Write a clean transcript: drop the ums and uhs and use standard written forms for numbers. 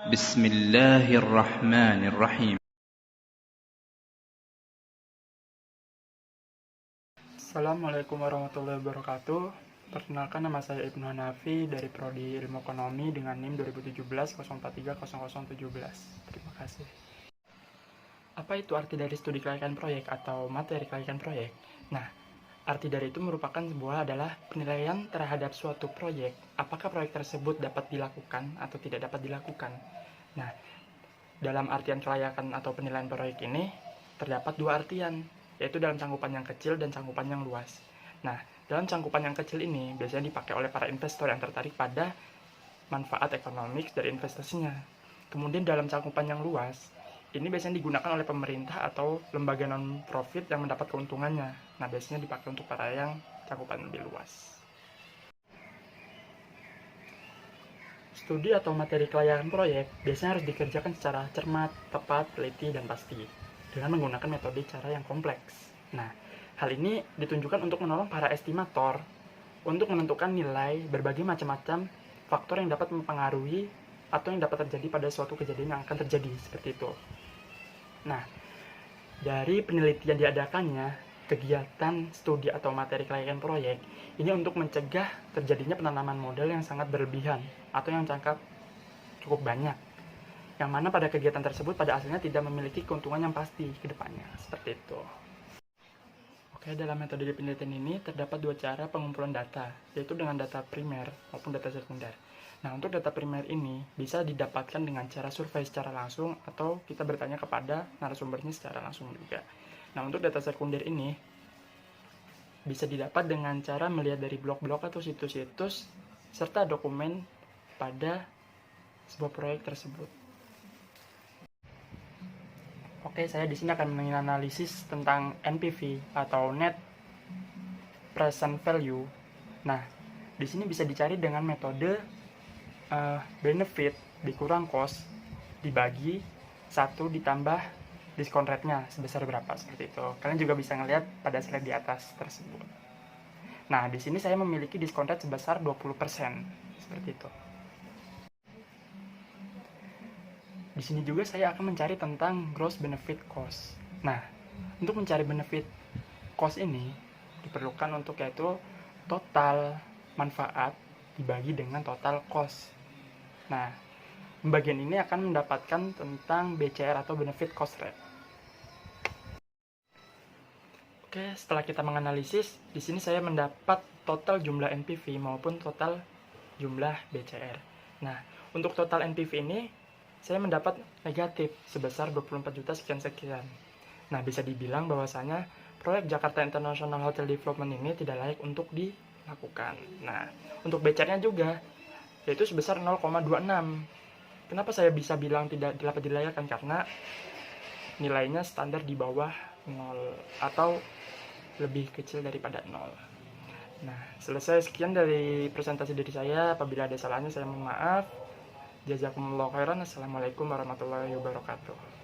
بسم الله الرحمن الرحيم. Assalamualaikum warahmatullahi wabarakatuh. Perkenalkan, nama saya Ibnu Hanafi dari Prodi Ilmu Ekonomi dengan NIM 2017-043-0017. Terima kasih. Apa itu arti dari studi kelayakan proyek atau materi kelayakan proyek? Nah, arti dari itu merupakan adalah penilaian terhadap suatu proyek, apakah proyek tersebut dapat dilakukan atau tidak dapat dilakukan. Nah, dalam artian kelayakan atau penilaian proyek ini terdapat dua artian, yaitu dalam cangkupan yang kecil dan cangkupan yang luas. Nah, dalam cangkupan yang kecil ini biasanya dipakai oleh para investor yang tertarik pada manfaat ekonomi dari investasinya. Kemudian dalam cangkupan yang luas, ini biasanya digunakan oleh pemerintah atau lembaga non-profit yang mendapat keuntungannya. Nah, biasanya dipakai untuk para yang cangkupan lebih luas. Studi atau materi kelayakan proyek biasanya harus dikerjakan secara cermat, tepat, teliti, dan pasti dengan menggunakan metode cara yang kompleks. Nah, hal ini ditunjukkan untuk menolong para estimator untuk menentukan nilai berbagai macam-macam faktor yang dapat mempengaruhi atau yang dapat terjadi pada suatu kejadian yang akan terjadi, seperti itu. Nah, dari penelitian diadakannya kegiatan studi atau materi kelayakan proyek ini untuk mencegah terjadinya penanaman modal yang sangat berlebihan atau yang cukup banyak, yang mana pada kegiatan tersebut pada asalnya tidak memiliki keuntungan yang pasti ke depannya, seperti itu. Oke, dalam metode penelitian ini terdapat dua cara pengumpulan data, yaitu dengan data primer maupun data sekunder. Nah, untuk data primer ini bisa didapatkan dengan cara survei secara langsung atau kita bertanya kepada narasumbernya secara langsung juga. Nah, untuk data sekunder ini bisa didapat dengan cara melihat dari blog-blog atau situs-situs serta dokumen pada sebuah proyek tersebut. Oke, saya di sini akan menganalisis tentang NPV atau Net Present Value. Nah, di sini bisa dicari dengan metode benefit dikurang cost dibagi 1 ditambah diskon rate-nya sebesar berapa, seperti itu. Kalian juga bisa ngelihat pada slide di atas tersebut. Nah, di sini saya memiliki diskon rate sebesar 20%, seperti itu. Di sini juga saya akan mencari tentang gross benefit cost. Nah, untuk mencari benefit cost ini diperlukan untuk yaitu total manfaat dibagi dengan total cost. Nah, pembagian ini akan mendapatkan tentang BCR atau benefit cost rate. Oke, setelah kita menganalisis, di sini saya mendapat total jumlah NPV maupun total jumlah BCR. Nah, untuk total NPV ini saya mendapat negatif sebesar 24 juta sekian-sekian. Nah, bisa dibilang bahwasanya proyek Jakarta International Hotel Development ini tidak layak untuk dilakukan. Nah, untuk BCR-nya juga yaitu sebesar 0,26. Kenapa saya bisa bilang tidak dapat dilayakkan? Karena nilainya standar di bawah 0 atau lebih kecil daripada 0. Nah, selesai sekian dari presentasi dari saya. Apabila ada salahnya saya mohon maaf. Jazakumullahu khairan. Assalamualaikum warahmatullahi wabarakatuh.